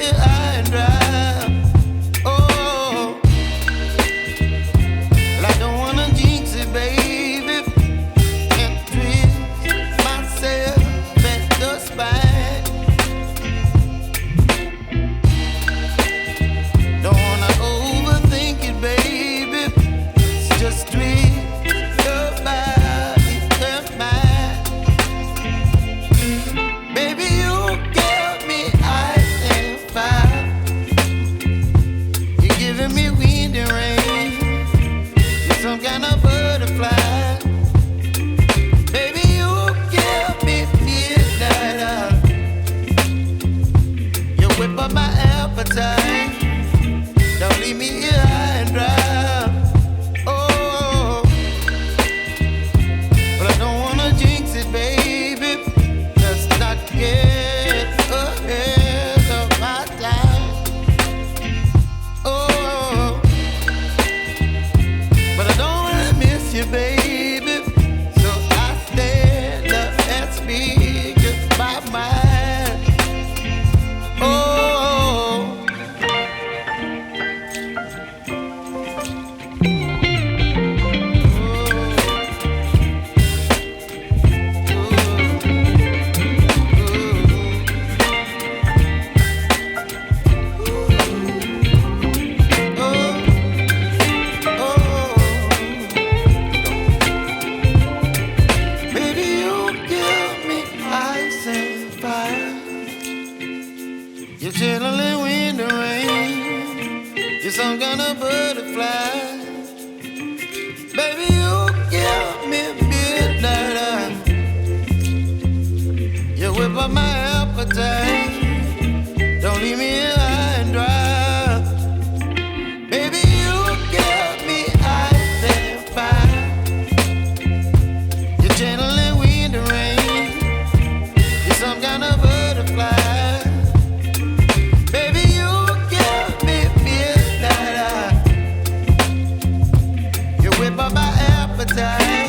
here high and dry. Oh, well, I don't wanna jinx it, baby, and twist myself at the spine. Don't wanna overthink it, baby. It's just twist your body and mine. Baby, you give me ice and fire. You're giving me wind and rain. You're some kind of butterfly. Baby, you give me midnight. You whip up my appetite. Don't leave me here high and dry. Oh, but I don't wanna jinx it, baby. Let's not get ahead of my time. Oh, but I don't wanna miss you, baby. So I stand up and speak my mind. Oh. You're chilling wind and rain. You're some kind of butterfly. Baby, you give me midnight. You whip up my appetite. Don't leave me here high and dry. Baby, you give me ice and fire. You're channeling wind and rain. You're some kind of butterfly. Baby, you give me midnight. You whip up my appetite.